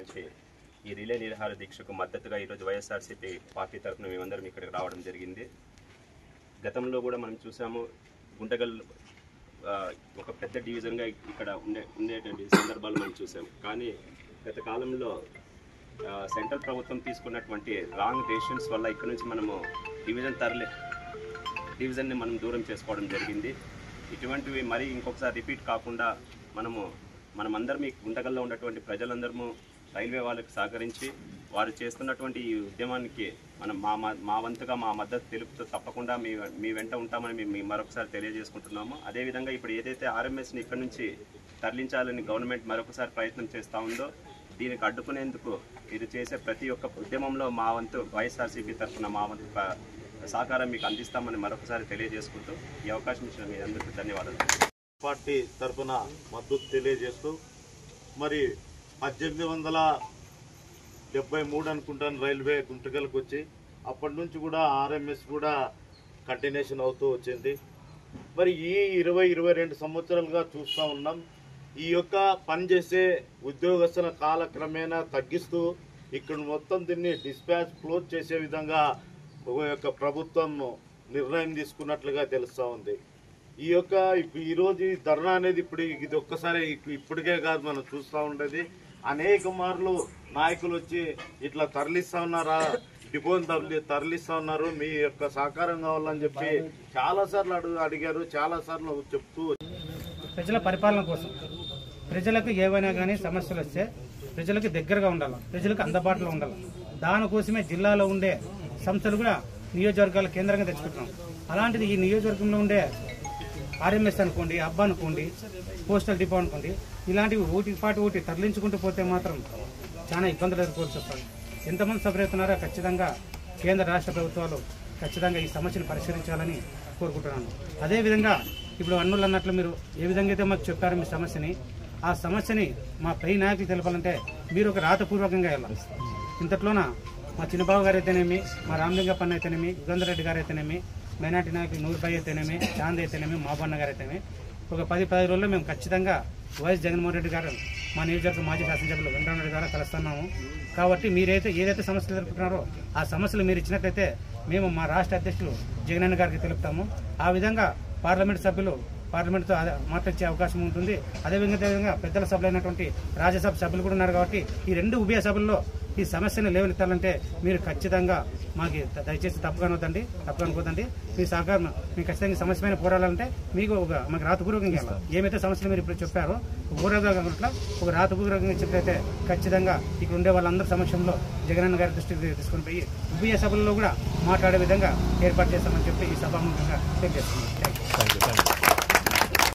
నుంచి ఈ రిలే నిరాహార దీక్షకు మద్దతుగా ఈరోజు వైఎస్ఆర్సీపీ పార్టీ తరఫున మేమందరం ఇక్కడికి రావడం జరిగింది. గతంలో కూడా మనం చూసాము, గుంటగల్ ఒక పెద్ద డివిజన్గా ఇక్కడ ఉండేటువంటి సందర్భాలు మనం చూసాం. కానీ గత కాలంలో సెంట్రల్ ప్రభుత్వం తీసుకున్నటువంటి రాంగ్ డెసిషన్స్ వల్ల ఇక్కడ నుంచి మనము డివిజన్ని మనం దూరం చేసుకోవడం జరిగింది. ఇటువంటివి మరీ ఇంకొకసారి రిపీట్ కాకుండా మనమందరం ఈ గుంటగల్లో ఉన్నటువంటి ప్రజలందరము రైల్వే వాళ్ళకి సహకరించి వారు చేస్తున్నటువంటి ఈ ఉద్యమానికి మనం మా వంతుగా మా మద్దతు తెలుపుతూ తప్పకుండా మీ వెంట ఉంటామని మేము మరొకసారి తెలియజేసుకుంటున్నాము. అదేవిధంగా ఇప్పుడు ఏదైతే ఆర్ఎంఎస్ని ఇక్కడ నుంచి తరలించాలని గవర్నమెంట్ మరొకసారి ప్రయత్నం చేస్తూ ఉందో దీనికి అడ్డుకునేందుకు మీరు చేసే ప్రతి ఒక్క ఉద్యమంలో మా వంతు వైఎస్ఆర్సీపీ తరఫున మా వంతు సహకారం మీకు అందిస్తామని మరొకసారి తెలియజేసుకుంటూ ఈ అవకాశం ఇచ్చిన మీ అందరికీ ధన్యవాదాలు. పార్టీ తరఫున మద్దతు తెలియజేస్తూ మరి 1873 అనుకుంటాను రైల్వే గుంటగల్కి వచ్చి అప్పటి నుంచి కూడా ఆర్ఎంఎస్ కూడా కంటిన్యూషన్ అవుతూ వచ్చింది. మరి ఈ 22 సంవత్సరాలుగా చూస్తూ ఉన్నాం. ఈ యొక్క పనిచేసే ఉద్యోగస్తుల కాలక్రమేణా తగ్గిస్తూ ఇక్కడ మొత్తం దీన్ని డిస్పాచ్ క్లోజ్ చేసే విధంగా యొక్క ప్రభుత్వం నిర్ణయం తీసుకున్నట్లుగా తెలుస్తూ ఉంది. ఈరోజు ఈ ధర్నా అనేది ఇది ఒక్కసారి ఇప్పటికే కాదు, మనం చూస్తూ ఉండేది. అనేక మార్లు నాయకులు వచ్చి ఇట్లా తరలిస్తూ ఉన్నారా, డిపోని తరలిస్తూ ఉన్నారు, మీ యొక్క సహకారం కావాలని చెప్పి చాలాసార్లు అడిగారు, చాలాసార్లు చెప్తూ ప్రజల పరిపాలన కోసం ప్రజలకు ఏవైనా కానీ సమస్యలు వస్తే ప్రజలకు దగ్గరగా ఉండాలి, ప్రజలకు అందుబాటులో ఉండాలి. దానికోసమే జిల్లాలో ఉండే సంస్థలు కూడా నియోజకవర్గాల కేంద్రంగా తెచ్చుకుంటున్నాం. అలాంటిది ఈ నియోజకవర్గంలో ఉండే ఆర్ఎంఎస్ అనుకోండి, అబ్బా అనుకోండి, పోస్టల్ డిపో అనుకోండి, ఇలాంటివి ఒకటి తరలించుకుంటూ పోతే మాత్రం చాలా ఇబ్బందులు ఎదుర్కోవాల్సి వస్తుంది. ఎంతమంది సభ్యులున్నారో ఖచ్చితంగా కేంద్ర రాష్ట్ర ప్రభుత్వాలు ఖచ్చితంగా ఈ సమస్యను పరిష్కరించాలని కోరుకుంటున్నాను. అదేవిధంగా ఇప్పుడు అన్నులు అన్నట్లు మీరు ఏ విధంగా అయితే మాకు చెప్పారో మీ సమస్యని, ఆ సమస్యని మా పై నాయకులు తెలపాలంటే మీరు ఒక రాతపూర్వకంగా వెళ్ళాలి. ఇంతట్లోన మా చిన్నబాబు గారు అయితేనేమి, మా రామలింగప్పన్న అయితేనేమి, యుగంధర్ రెడ్డి గారు అయితేనేమి, మైనార్టీ నాయకులు నూర్భాయ్ అయితేనేమి, చాంద్ అయితేనేమి, మాబన్న గారు అయితేనేమి ఒక 10-15 రోజుల్లో మేము ఖచ్చితంగా వైఎస్ జగన్మోహన్ రెడ్డి గారు మా నియోజకవర్గ మాజీ శాసనసభ్యులు వెంకటరెడ్డి గారు కలుస్తున్నాము. కాబట్టి మీరైతే ఏదైతే సమస్యలు ఎదుర్కొంటున్నారో ఆ సమస్యలు మీరు ఇచ్చినట్లయితే మేము మా రాష్ట్ర అధ్యక్షులు జగనన్న గారికి తెలుపుతాము. ఆ విధంగా పార్లమెంట్ సభ్యులు పార్లమెంట్తో మాట్లాడే అవకాశం ఉంటుంది. అదేవిధంగా పెద్దల సభలైనటువంటి రాజ్యసభ సభ్యులు కూడా ఉన్నారు. కాబట్టి ఈ 2 ఉభయ సభల్లో ఈ సమస్యను లేవనెత్తాలంటే మీరు ఖచ్చితంగా మాకు దయచేసి తప్పుకోదండి. మీ సహకారం మీకు ఖచ్చితంగా సమస్య పైన పోరాడాలంటే మీకు మాకు రాతపూర్వకంగా ఏమైతే సమస్యలు మీరు ఇప్పుడు చెప్పారో ఊరగా ఒక రాతపూర్వకంగా చెప్పైతే ఖచ్చితంగా ఇక్కడ ఉండే వాళ్ళందరి సమక్షంలో జగనన్న గారి దృష్టికి తీసుకుని పోయి ఉభయ సభల్లో కూడా మాట్లాడే విధంగా ఏర్పాటు చేస్తామని చెప్పి ఈ సభాముఖంగా తెలియజేస్తున్నాం. Thank you.